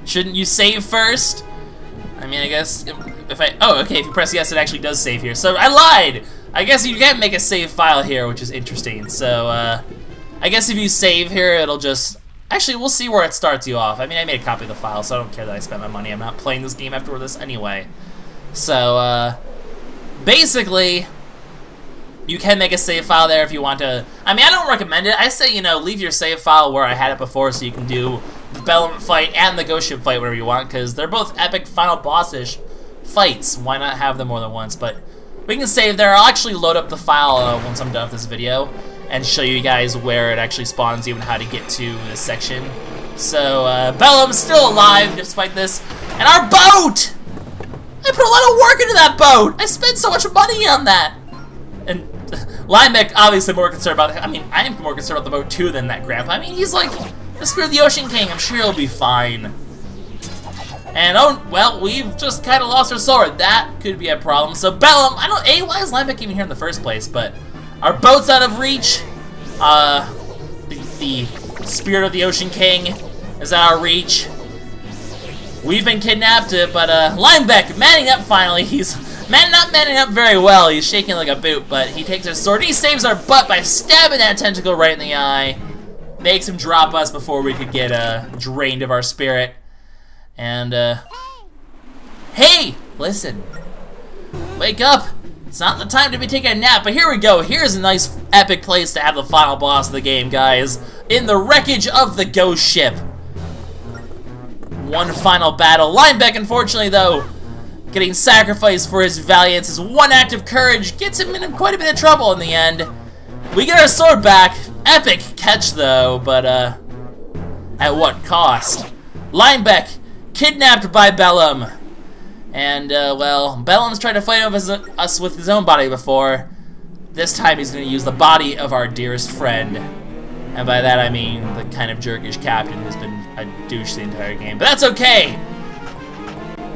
Shouldn't you save first? I mean, I guess if I... Oh, okay, if you press yes, it actually does save here. So, I lied! I guess you can make a save file here, which is interesting. So, I guess if you save here, it'll just... Actually, we'll see where it starts you off. I mean, I made a copy of the file, so I don't care that I spent my money. I'm not playing this game after this anyway. So, basically, you can make a save file there if you want to... I mean, I don't recommend it. I say, you know, leave your save file where I had it before so you can do the Bellum fight and the Ghost Ship fight, whatever you want, because they're both epic final boss-ish fights. Why not have them more than once? But we can save there. I'll actually load up the file once I'm done with this video and show you guys where it actually spawns you and how to get to this section. So, Bellum's still alive despite this. And our boat! I put a lot of work into that boat! I spent so much money on that! And Linebeck obviously more concerned about it. I mean, I am more concerned about the boat too than that grandpa. I mean, he's like the Spirit of the Ocean King. I'm sure he'll be fine. And oh, well, we've just kind of lost our sword. That could be a problem. So Bellum, I don't, why is Linebeck even here in the first place? But our boat's out of reach. The Spirit of the Ocean King is out of reach. We've been kidnapped, but Linebeck manning up finally. He's not manning up very well. He's shaking like a boot, but he takes his sword. He saves our butt by stabbing that tentacle right in the eye. Makes him drop us before we could get drained of our spirit. And hey, listen, wake up. It's not the time to be taking a nap, but here we go. Here's a nice epic place to have the final boss of the game, guys. In the wreckage of the Ghost Ship. One final battle. Linebeck, unfortunately, though, getting sacrificed for his valiance. His one act of courage gets him in quite a bit of trouble in the end. We get our sword back. Epic catch, though, but at what cost? Linebeck kidnapped by Bellum. And, well, Bellum's tried to fight us with his own body before. This time he's going to use the body of our dearest friend. And by that I mean the kind of jerkish captain who's been a douche the entire game. But that's okay!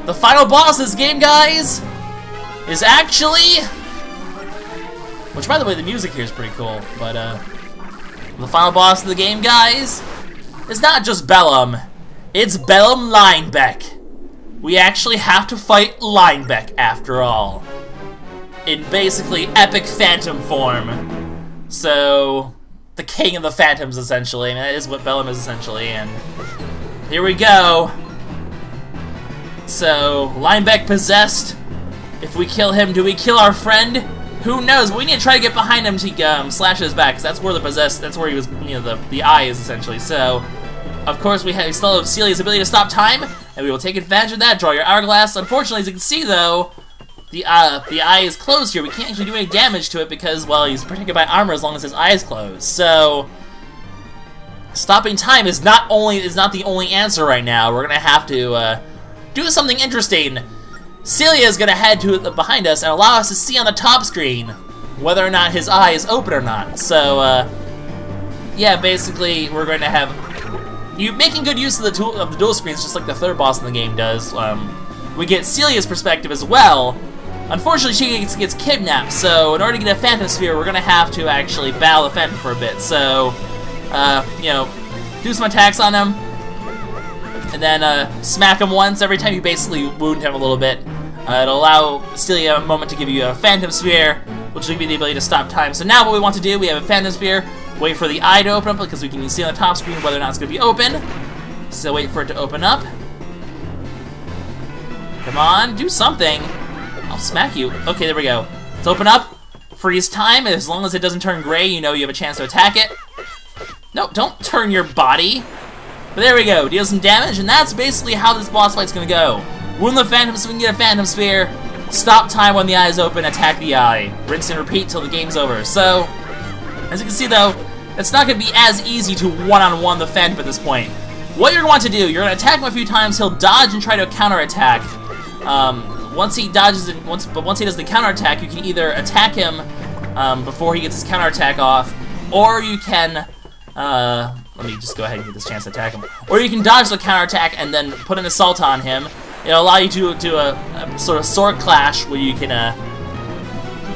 The final boss of this game, guys, is actually... Which, by the way, the music here is pretty cool. But, the final boss of the game, guys, is not just Bellum. It's Bellum Linebeck. We actually have to fight Linebeck, after all. In basically epic phantom form. So, the king of the phantoms, essentially. I mean, that is what Bellum is, essentially. And here we go. So, Linebeck possessed. If we kill him, do we kill our friend? Who knows? But we need to try to get behind him to slash his back, because that's where the possessed, that's where he was, you know, the eye is, essentially. So, of course, we still have Celia's ability to stop time, and we will take advantage of that. Draw your Hourglass. Unfortunately, as you can see, though, the eye is closed here. We can't actually do any damage to it because, well, he's protected by armor as long as his eye is closed. So, stopping time is not the only answer right now. We're gonna have to do something interesting. Celia is gonna head to behind us and allow us to see on the top screen whether or not his eye is open or not. So, yeah, basically, we're going to have making good use of the dual screens, just like the third boss in the game does. We get Celia's perspective as well. Unfortunately, she gets kidnapped, so in order to get a Phantom Sphere, we're gonna have to actually battle the Phantom for a bit. So, you know, do some attacks on him, and then smack him once every time you basically wound him a little bit. It'll allow Celia a moment to give you a Phantom Sphere, which will give you the ability to stop time. So now what we want to do, we have a Phantom Sphere, wait for the eye to open up, because we can see on the top screen whether or not it's going to be open. So wait for it to open up. Come on, do something. I'll smack you. Okay, there we go. Let's open up. Freeze time. As long as it doesn't turn gray, you know you have a chance to attack it. No, don't turn your body. But there we go. Deal some damage, and that's basically how this boss fight's gonna go. Wound the Phantom so we can get a Phantom Sphere. Stop time when the eye is open. Attack the eye. Rinse and repeat till the game's over. So, as you can see though, it's not gonna be as easy to one-on-one the Phantom at this point. What you're going to do, you're gonna attack him a few times. He'll dodge and try to counterattack. Once he dodges it, once he does the counterattack, you can either attack him before he gets his counterattack off, or you can, let me just go ahead and get this chance to attack him. Or you can dodge the counterattack and then put an assault on him. It'll allow you to do a sort of sword clash where you can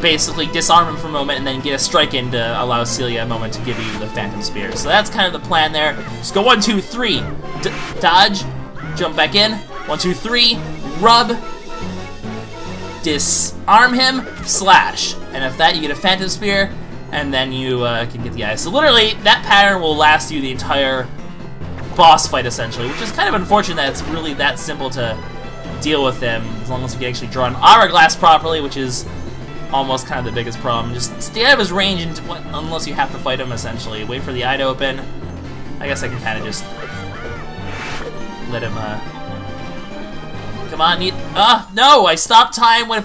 basically disarm him for a moment and then get a strike in to allow Celia a moment to give you the Phantom Spear. So that's kind of the plan there. Just go 1, 2, 3, dodge, Jump back in. 1, 2, 3. Rub. Disarm him. Slash. And if that, you get a Phantom Spear, and then you can get the eye. So literally, that pattern will last you the entire boss fight, essentially, which is kind of unfortunate that it's really that simple to deal with him, as long as we can actually draw an Hourglass properly, which is almost kind of the biggest problem. Just stay out of his range unless you have to fight him, essentially. Wait for the eye to open. I guess I can kind of just let him, come on, no! I stopped time when,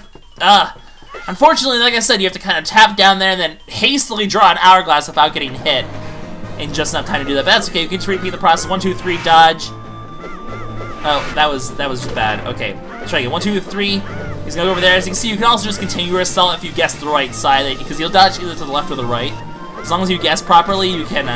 unfortunately, like I said, you have to kind of tap down there and then hastily draw an Hourglass without getting hit in just enough time to do that. But that's okay, you can just repeat the process. 1, 2, 3, dodge. Oh, that was just bad. Okay, let's try again. 1, 2, 3. He's gonna go over there. As you can see, you can also just continue your assault if you guess the right side, because he'll dodge either to the left or the right. As long as you guess properly, you can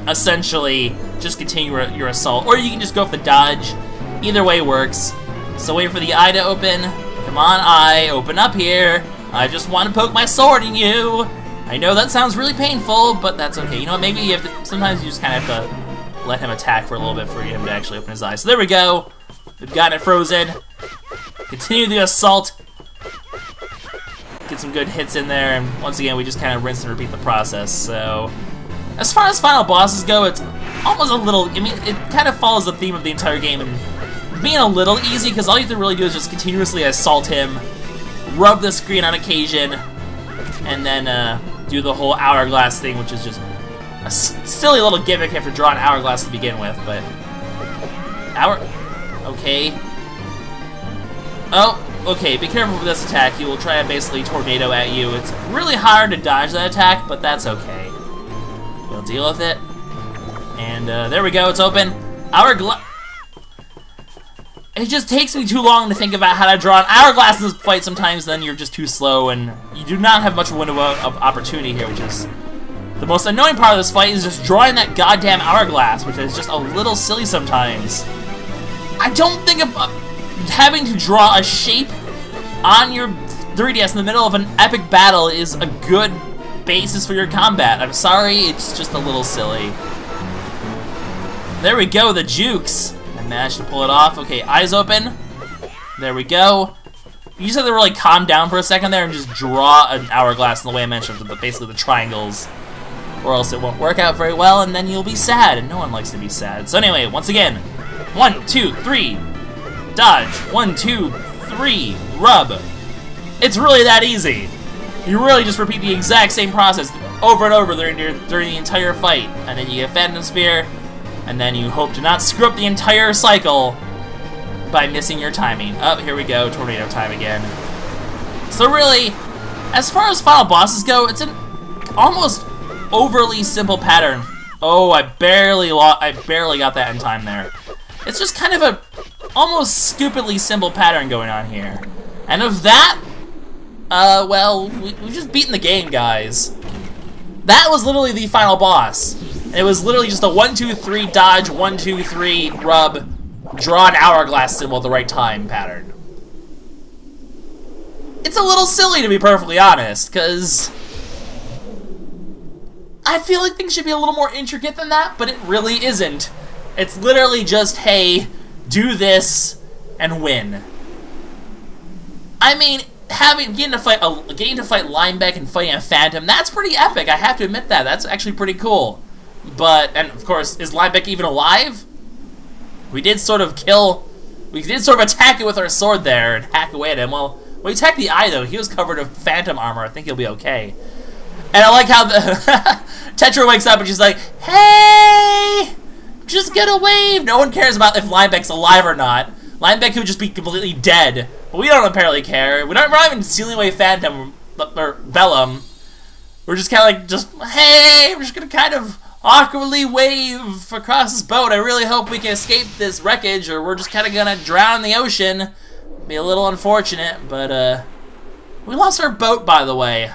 essentially just continue your assault, or you can just go for the dodge. Either way works. So wait for the eye to open. Come on, eye, open up here. I just want to poke my sword in you. I know that sounds really painful, but that's okay. You know what? Maybe you have to. Sometimes you just kind of have to let him attack for a little bit for him to actually open his eyes. So there we go. We've got it frozen. Continue the assault. Get some good hits in there, and once again, we just kind of rinse and repeat the process. So, as far as final bosses go, it's almost a little. I mean, it kind of follows the theme of the entire game and being a little easy, because all you have to really do is just continuously assault him, rub the screen on occasion, and then do the whole Hourglass thing, which is just a silly little gimmick after drawing Hourglass to begin with, but... Okay. Oh, okay, be careful with this attack. He will try to basically tornado at you. It's really hard to dodge that attack, but that's okay. We'll deal with it. And there we go, it's open. Hourglass... It just takes me too long to think about how to draw an Hourglass in this fight sometimes, then you're just too slow, and you do not have much window of opportunity here, which is... The most annoying part of this fight is just drawing that goddamn Hourglass, which is just a little silly sometimes. I don't think having to draw a shape on your 3DS in the middle of an epic battle is a good basis for your combat. I'm sorry, it's just a little silly. There we go, the jukes. I managed to pull it off. Okay, eyes open. There we go. You just have to really calm down for a second there and just draw an Hourglass in the way I mentioned, but basically the triangles, or else it won't work out very well, and then you'll be sad, and no one likes to be sad. So anyway, once again, 1, 2, 3, dodge. 1, 2, 3, rub. It's really that easy. You really just repeat the exact same process over and over during the entire fight, and then you get Phantom Spear, and then you hope to not screw up the entire cycle by missing your timing. Oh, here we go, tornado time again. So really, as far as final bosses go, it's an almost overly simple pattern. Oh, I barely got that in time there. It's just kind of a almost stupidly simple pattern going on here. And of that, well, we've just beaten the game, guys. That was literally the final boss. It was literally just a 1, 2, 3 dodge, 1, 2, 3 rub, draw an Hourglass symbol at the right time pattern. It's a little silly, to be perfectly honest, because I feel like things should be a little more intricate than that, but it really isn't. It's literally just, hey, do this and win. I mean, getting to fight Linebeck and fighting a Phantom, that's pretty epic. I have to admit that. That's actually pretty cool. But, and of course, is Linebeck even alive? We did sort of attack it with our sword there and hack away at him. Well, when we attacked the eye, though, he was covered in Phantom armor. I think he'll be okay. And I like how the Tetra wakes up and she's like, hey, just get a wave. No one cares about if Linebeck's alive or not. Linebeck could just be completely dead. But we don't apparently care. We're not even sealing away Phantom or Bellum. We're just kind of like, hey, we're just going to kind of awkwardly wave across this boat. I really hope we can escape this wreckage, or we're just kind of gonna drown in the ocean. Be a little unfortunate, but we lost our boat, by the way.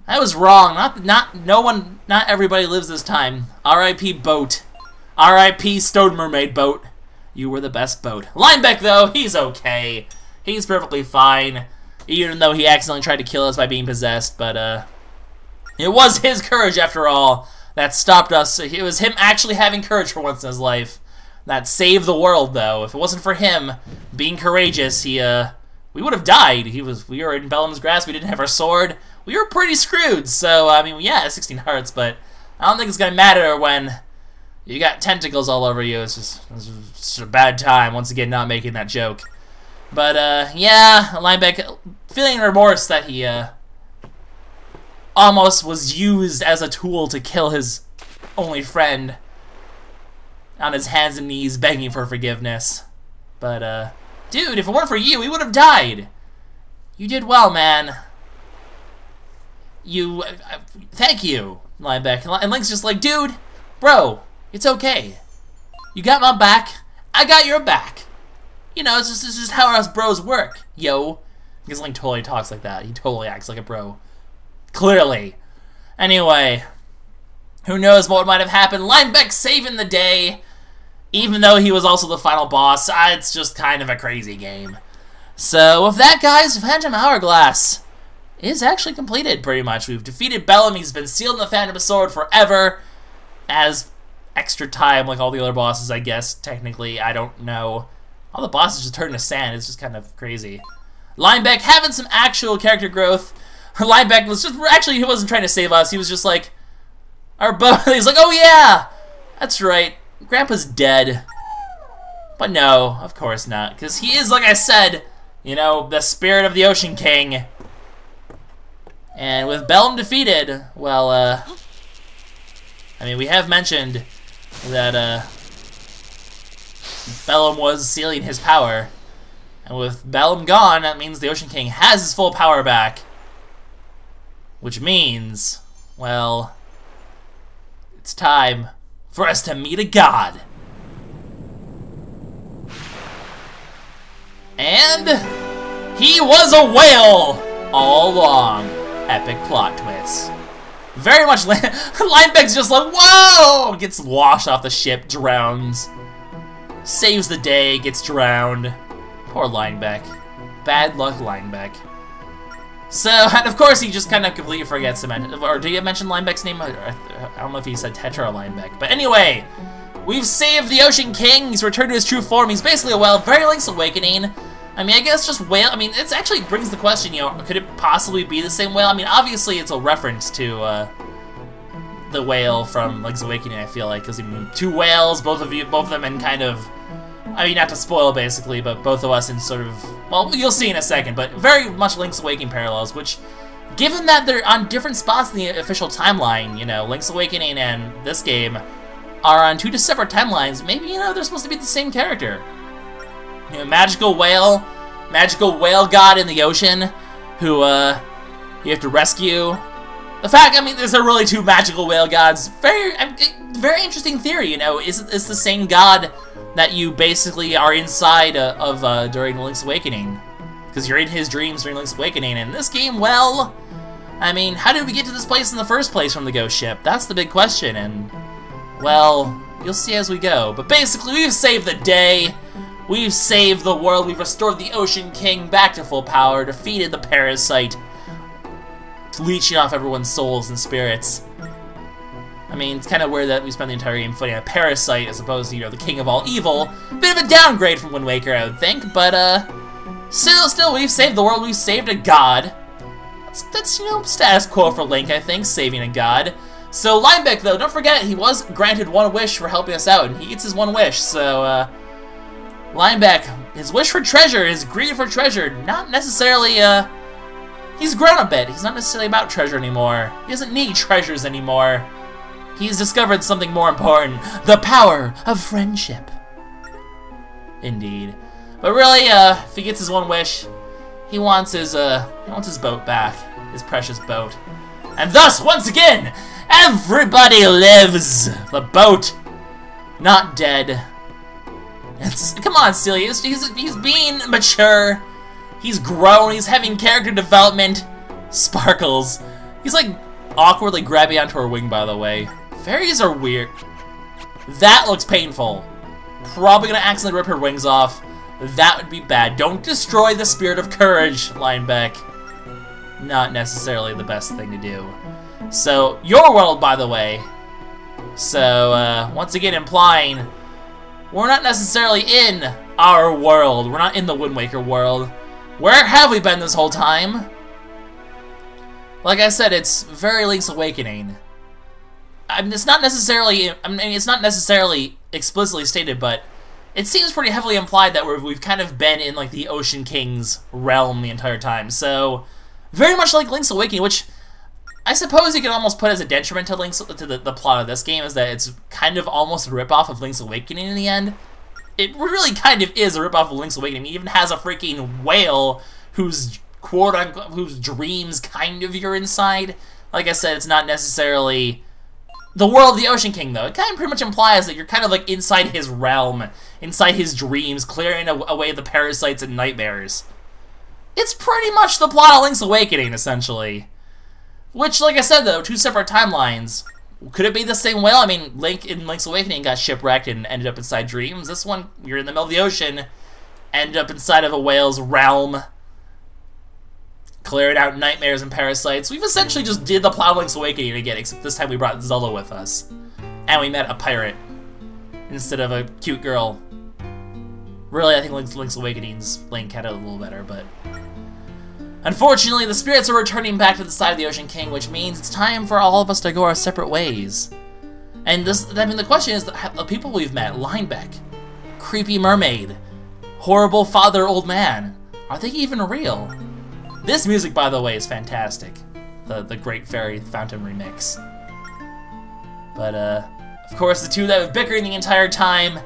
That was wrong. Not everybody lives this time. R.I.P. boat. R.I.P. Stone Mermaid boat. You were the best boat. Linebeck, though, he's okay. He's perfectly fine, even though he accidentally tried to kill us by being possessed. But it was his courage, after all, that stopped us. It was him actually having courage for once in his life that saved the world, though. If it wasn't for him being courageous, we would have died. We were in Bellum's grasp. We didn't have our sword. We were pretty screwed. So I mean, yeah, 16 hearts, but I don't think it's gonna matter when you got tentacles all over you. It's just a bad time. Once again, not making that joke. But yeah, Linebeck feeling remorse that he almost was used as a tool to kill his only friend, on his hands and knees begging for forgiveness. But dude, if it weren't for you, we would have died. You did well, man. Thank you, Linebeck. And Link's just like, dude, bro, it's okay. You got my back, I got your back. You know, it's just how us bros work, yo. Because Link totally talks like that. He totally acts like a bro. Clearly. Anyway, who knows what might have happened. Linebeck saving the day, even though he was also the final boss. It's just kind of a crazy game. So with that, guys, Phantom Hourglass is actually completed, pretty much. We've defeated Bellum. He's been sealed in the Phantom Sword forever, as extra time, like all the other bosses, I guess, technically. I don't know. All the bosses just turn to sand. It's just kind of crazy. Linebeck having some actual character growth. Linebeck was just, actually, he wasn't trying to save us. He was just like, he's like, oh yeah, that's right, Grandpa's dead. But no, of course not, because he is, like I said, you know, the spirit of the Ocean King. And with Bellum defeated, well, I mean, we have mentioned that, Bellum was sealing his power. And with Bellum gone, that means the Ocean King has his full power back. Which means, well, it's time for us to meet a god. And he was a whale all along. Epic plot twist. Very much, Linebeck's just like, whoa! Gets washed off the ship, drowns. Saves the day, gets drowned. Poor Linebeck. Bad luck, Linebeck. So, and of course, he just kind of completely forgets to mention, or did you mention Linebeck's name? I don't know if he said Tetra or Linebeck. But anyway, we've saved the Ocean King. He's returned to his true form. He's basically a whale. Very Link's Awakening. I mean, I guess just whale. I mean, it actually brings the question, you know, could it possibly be the same whale? I mean, obviously, it's a reference to the whale from Link's Awakening, I feel like, because I mean, two whales, both of them in kind of, I mean, not to spoil, basically, but both of us in sort of, well, you'll see in a second, but very much Link's Awakening parallels, which, given that they're on different spots in the official timeline, you know, Link's Awakening and this game are on two separate timelines, maybe, you know, they're supposed to be the same character. You know, magical whale god in the ocean, who, you have to rescue. The fact, I mean, there's really two magical whale gods. Very interesting theory, you know, it's the same god that you basically are inside of during Link's Awakening. Because you're in his dreams during Link's Awakening. And in this game, well, I mean, how did we get to this place in the first place from the ghost ship? That's the big question, and, well, you'll see as we go. But basically, we've saved the day. We've saved the world. We've restored the Ocean King back to full power, defeated the parasite, leeching off everyone's souls and spirits. I mean, it's kind of weird that we spend the entire game fighting a parasite as opposed to, you know, the king of all evil. Bit of a downgrade from Wind Waker, I would think, but, still, we've saved the world, we've saved a god. That's, you know, status quo for Link, I think, saving a god. So, Linebeck, though, don't forget, he was granted one wish for helping us out, and he gets his one wish, so, Linebeck, his wish for treasure, his greed for treasure, not necessarily, he's grown a bit. He's not necessarily about treasure anymore. He doesn't need treasures anymore. He's discovered something more important, the power of friendship. Indeed. But really, if he gets his one wish, he wants his boat back, his precious boat. And thus, once again, everybody lives! The boat, not dead. Come on, Ciela, he's being mature, he's grown, he's having character development. Sparkles. He's like awkwardly grabbing onto her wing, by the way. Fairies are weird. That looks painful. Probably gonna accidentally rip her wings off. That would be bad. Don't destroy the spirit of courage, Linebeck. Not necessarily the best thing to do. So, your world, by the way. So, once again implying We're not necessarily in our world. We're not in the Wind Waker world. Where have we been this whole time? Like I said, it's very Link's Awakening. I mean, it's not necessarily explicitly stated, but it seems pretty heavily implied that we've kind of been in like the Ocean King's realm the entire time. So, very much like Link's Awakening, which I suppose you could almost put as a detriment to the plot of this game, is that it's kind of almost a ripoff of Link's Awakening in the end. It really kind of is a ripoff of Link's Awakening. It even has a freaking whale whose quote-unquote, whose dreams kind of you're inside. Like I said, it's not necessarily the world of the Ocean King, though. It kind of pretty much implies that you're kind of like inside his realm, inside his dreams, clearing away the parasites and nightmares. It's pretty much the plot of Link's Awakening, essentially. Which, like I said, though, two separate timelines. Could it be the same whale? I mean, Link in Link's Awakening got shipwrecked and ended up inside dreams. This one, you're in the middle of the ocean, ended up inside of a whale's realm, clearing out nightmares and parasites. We've essentially just did the plot of Link's Awakening again, except this time we brought Zelda with us. And we met a pirate instead of a cute girl. Really, I think Link's Awakening's Link had it a little better, but unfortunately, the spirits are returning back to the side of the Ocean King, which means it's time for all of us to go our separate ways. And the question is, the people we've met, Linebeck, creepy mermaid, horrible father old man, are they even real? This music, by the way, is fantastic. The Great Fairy Fountain remix. But, of course, the two that have been bickering the entire time,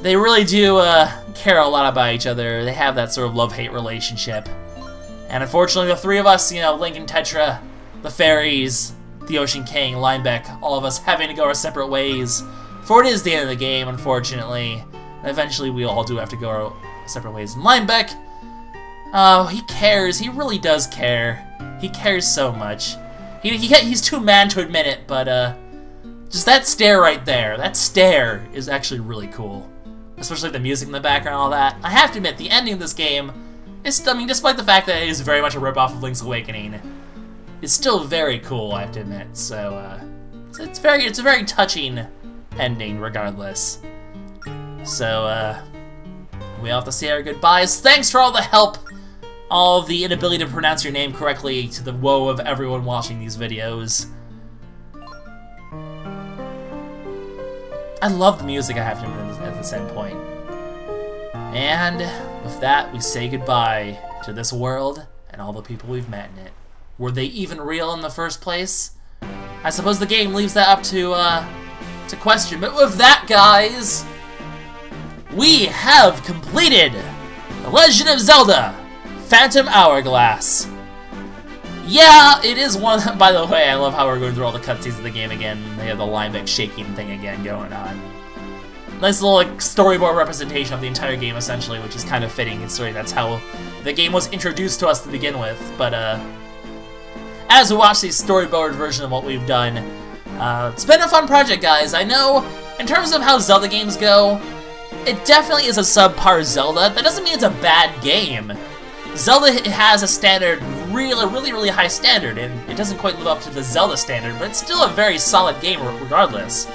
they really do care a lot about each other. They have that sort of love-hate relationship. And unfortunately, the three of us, you know, Link and Tetra, the fairies, the Ocean King, Linebeck, all of us having to go our separate ways. For it is the end of the game, unfortunately. And eventually, we all do have to go our separate ways. And Linebeck, oh, he cares. He really does care. He cares so much. He's too mad to admit it, but just that stare right there, that stare is actually really cool. Especially the music in the background and all that. I have to admit, the ending of this game is, I mean, despite the fact that it is very much a ripoff of Link's Awakening, it's still very cool, I have to admit. So, it's a very touching ending, regardless. So, we all have to say our goodbyes. Thanks for all the help, all of the inability to pronounce your name correctly, to the woe of everyone watching these videos. I love the music, I have to admit, at the same point. And with that, we say goodbye to this world and all the people we've met in it. Were they even real in the first place? I suppose the game leaves that up to question. But with that, guys, we have completed The Legend of Zelda: Phantom Hourglass. Yeah, it is one. By the way, I love how we're going through all the cutscenes of the game again. They have the Linebeck shaking thing again going on. Nice little like storyboard representation of the entire game, essentially, which is kind of fitting, considering that's how the game was introduced to us to begin with. But as we watch the storyboard version of what we've done, it's been a fun project, guys. I know, in terms of how Zelda games go, it definitely is a subpar Zelda. That doesn't mean it's a bad game. Zelda has a standard, really high standard, and it doesn't quite live up to the Zelda standard, but it's still a very solid game regardless.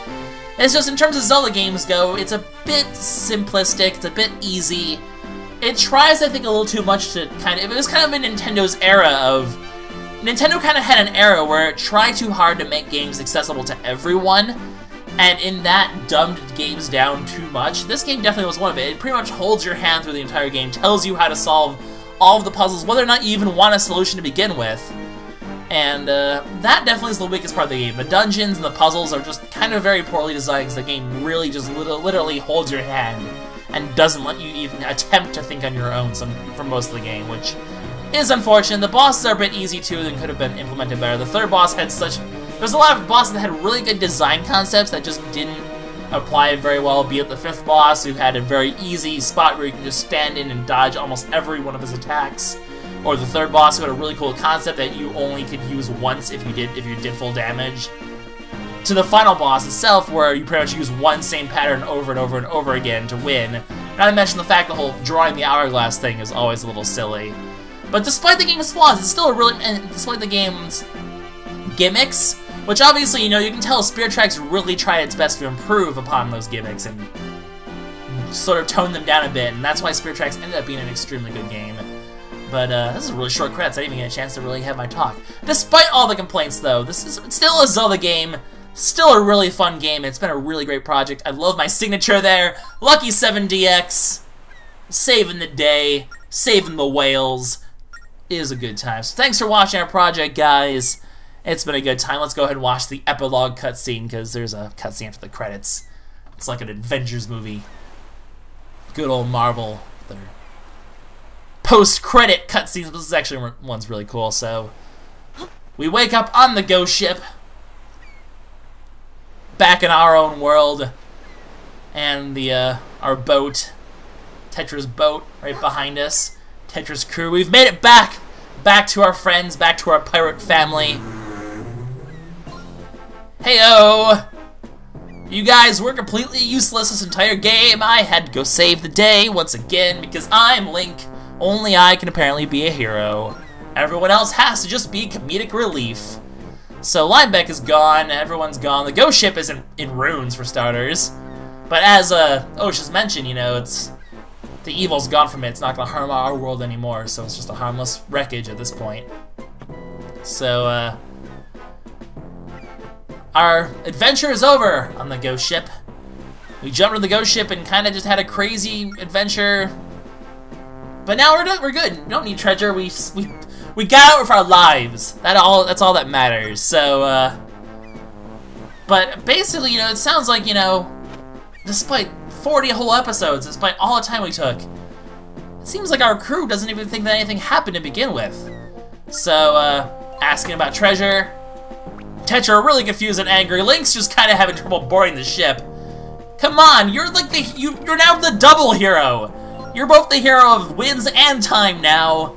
It's just, in terms of Zelda games go, it's a bit simplistic, it's a bit easy. It tries, I think, a little too much to kind of... It was kind of in Nintendo's era of... Nintendo kind of had an era where it tried too hard to make games accessible to everyone, and in that, dumbed games down too much. This game definitely was one of it. It pretty much holds your hand through the entire game, tells you how to solve all of the puzzles, whether or not you even want a solution to begin with. And that definitely is the weakest part of the game. The dungeons and the puzzles are just kind of very poorly designed, because the game really just literally holds your hand and doesn't let you even attempt to think on your own for most of the game, which is unfortunate. The bosses are a bit easy too and could have been implemented better. The third boss had such... There's a lot of bosses that had really good design concepts that just didn't apply very well, be it the fifth boss, who had a very easy spot where you can just stand in and dodge almost every one of his attacks. Or the third boss, who had a really cool concept that you only could use once if you did full damage. To the final boss itself, where you pretty much use one same pattern over and over and over again to win. Not to mention the fact the whole drawing the hourglass thing is always a little silly. But despite the game's flaws, it's still a really... And despite the game's gimmicks, which obviously, you know, you can tell Spirit Tracks really tried its best to improve upon those gimmicks and sort of toned them down a bit, and that's why Spirit Tracks ended up being an extremely good game. But this is a really short credits. I didn't even get a chance to really have my talk. Despite all the complaints, though, this is still a Zelda game. Still a really fun game. It's been a really great project. I love my signature there. LuckySevenDX. Saving the day. Saving the whales. It is a good time. So thanks for watching our project, guys. It's been a good time. Let's go ahead and watch the epilogue cutscene, because there's a cutscene after the credits. It's like an Avengers movie. Good old Marvel. Their post-credit cutscenes. This is actually one's really cool. So we wake up on the ghost ship, back in our own world, and our boat, Tetra's boat, right behind us. Tetra's crew. We've made it back to our friends, back to our pirate family. Heyo! You guys were completely useless this entire game. I had to go save the day once again because I'm Link. Only I can apparently be a hero. Everyone else has to just be comedic relief. So Linebeck is gone, everyone's gone. The ghost ship is in ruins for starters. But as Osha's mentioned, you know, the evil's gone from it. It's not gonna harm our world anymore, so it's just a harmless wreckage at this point. So our adventure is over on the ghost ship. We jumped on the ghost ship and kind of just had a crazy adventure. But now we're good. We don't need treasure. We got out with our lives. That's all that matters. So but basically, you know, it sounds like, you know, despite 40 whole episodes, despite all the time we took, it seems like our crew doesn't even think that anything happened to begin with. So asking about treasure. Tetra really confused and angry. Link's just kind of having trouble boarding the ship. Come on, you're like you're now the double hero. You're both the hero of wins and time now.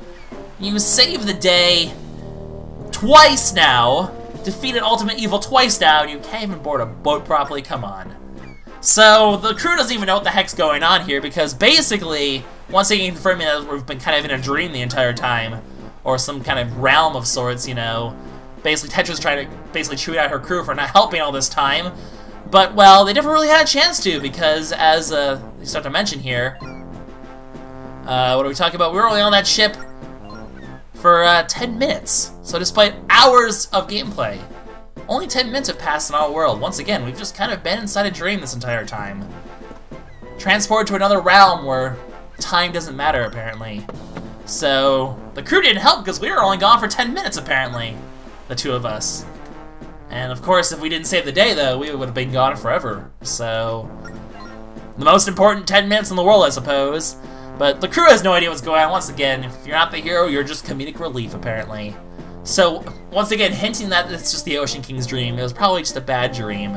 You saved the day twice now. Defeated ultimate evil twice now, and you can't even board a boat properly. Come on. So the crew doesn't even know what the heck's going on here, because basically, once again confirming that we've been kind of in a dream the entire time, or some kind of realm of sorts, you know. Basically, Tetra's trying to basically chew out her crew for not helping all this time. But, well, they never really had a chance to, because as they start to mention here, what are we talking about? We were only on that ship for 10 minutes. So despite hours of gameplay, only 10 minutes have passed in our world. Once again, we've just kind of been inside a dream this entire time. Transported to another realm where time doesn't matter, apparently. So, the crew didn't help because we were only gone for 10 minutes, apparently. The two of us. And of course, if we didn't save the day, though, we would have been gone forever. So, the most important 10 minutes in the world, I suppose. But the crew has no idea what's going on. Once again, if you're not the hero, you're just comedic relief, apparently. So, once again, hinting that it's just the Ocean King's dream. It was probably just a bad dream.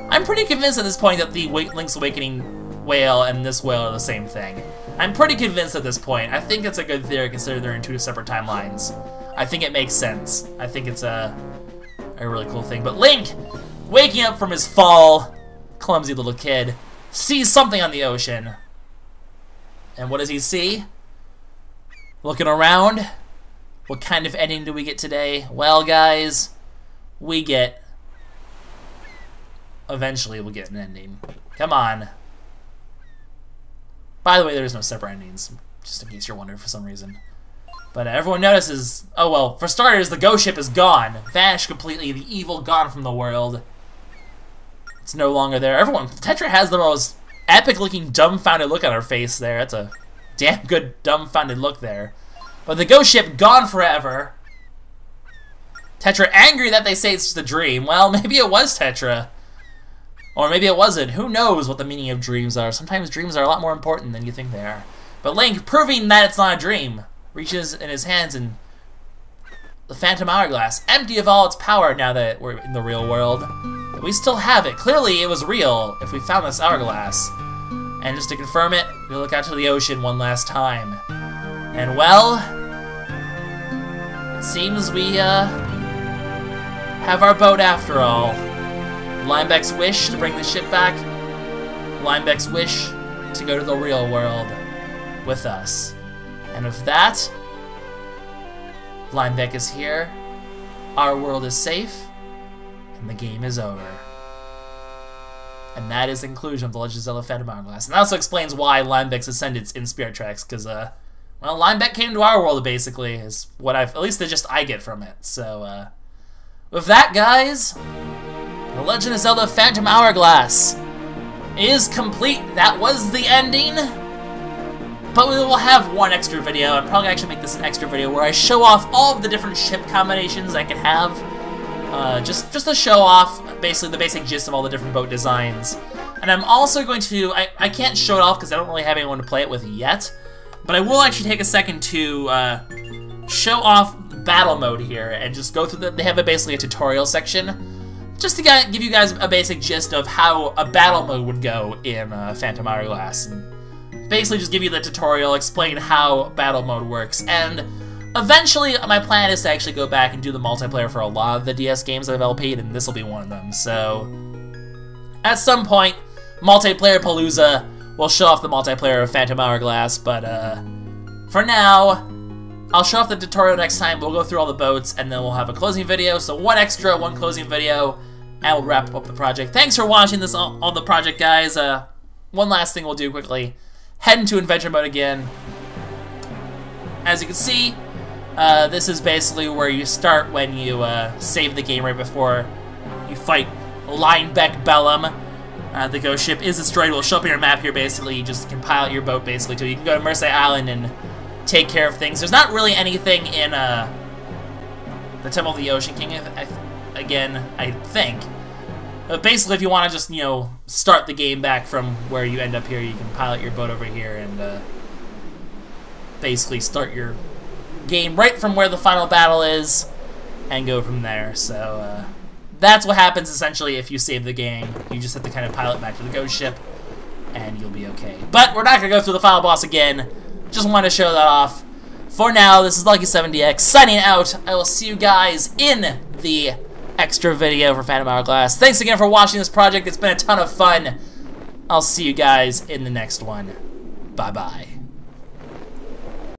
I'm pretty convinced at this point that the Link's Awakening whale and this whale are the same thing. I'm pretty convinced at this point. I think it's a good theory considering they're in two separate timelines. I think it makes sense. I think it's a really cool thing. But Link, waking up from his fall, clumsy little kid, sees something on the ocean. And what does he see? Looking around, what kind of ending do we get today? Well, guys, eventually we'll get an ending. Come on. By the way, there's no separate endings, just in case you're wondering for some reason. But everyone notices, oh well, for starters, the ghost ship is gone. Vanished completely, the evil gone from the world. It's no longer there. Tetra has the most epic-looking, dumbfounded look on her face there. That's a damn good dumbfounded look there. But the ghost ship gone forever. Tetra angry that they say it's just a dream. Well, maybe it was Tetra. Or maybe it wasn't. Who knows what the meaning of dreams are. Sometimes dreams are a lot more important than you think they are. But Link, proving that it's not a dream, reaches in his hands and the Phantom Hourglass, empty of all its power now that we're in the real world. But we still have it. Clearly it was real if we found this hourglass. And just to confirm it, we look out to the ocean one last time. And well, it seems we have our boat after all. Linebeck's wish to bring the ship back. Linebeck's wish to go to the real world with us. And with that, Linebeck is here, our world is safe, and the game is over. And that is the conclusion of The Legend of Zelda Phantom Hourglass. And that also explains why Linebeck's ascendants in Spirit Tracks, because, well, Linebeck came to our world, basically, is what at least the gist I get from it. So, with that, guys, The Legend of Zelda Phantom Hourglass is complete. That was the ending. But we will have one extra video. I'm probably actually make this an extra video where I show off all of the different ship combinations I can have. Just to show off basically the basic gist of all the different boat designs. And I'm also going to, I can't show it off because I don't really have anyone to play it with yet, but I will actually take a second to show off battle mode here and just go through they have basically a tutorial section, just to give you guys a basic gist of how a battle mode would go in Phantom Hourglass. And basically just give you the tutorial, explain how battle mode works, and eventually, my plan is to actually go back and do the multiplayer for a lot of the DS games I've LP'd, and this will be one of them. So, at some point, Multiplayer Palooza will show off the multiplayer of Phantom Hourglass, but for now, I'll show off the tutorial next time. We'll go through all the boats, and then we'll have a closing video. So one extra, one closing video, and we'll wrap up the project. Thanks for watching this on the project, guys. One last thing we'll do quickly. Head into Adventure Mode again. As you can see, this is basically where you start when you save the game right before you fight Linebeck Bellum. The ghost ship is destroyed. It will show up on your map here, basically. You just can pilot your boat, basically, too. You can go to Mercy Island and take care of things. There's not really anything in the Temple of the Ocean King, again, I think. But basically, if you want to just, you know, start the game back from where you end up here, you can pilot your boat over here and basically start your game right from where the final battle is and go from there. So that's what happens essentially if you save the game. You just have to kind of pilot back to the ghost ship and you'll be okay. But we're not going to go through the final boss again. Just wanted to show that off. For now, this is LuckySevenDX signing out. I will see you guys in the extra video for Phantom Hourglass. Thanks again for watching this project. It's been a ton of fun. I'll see you guys in the next one. Bye-bye.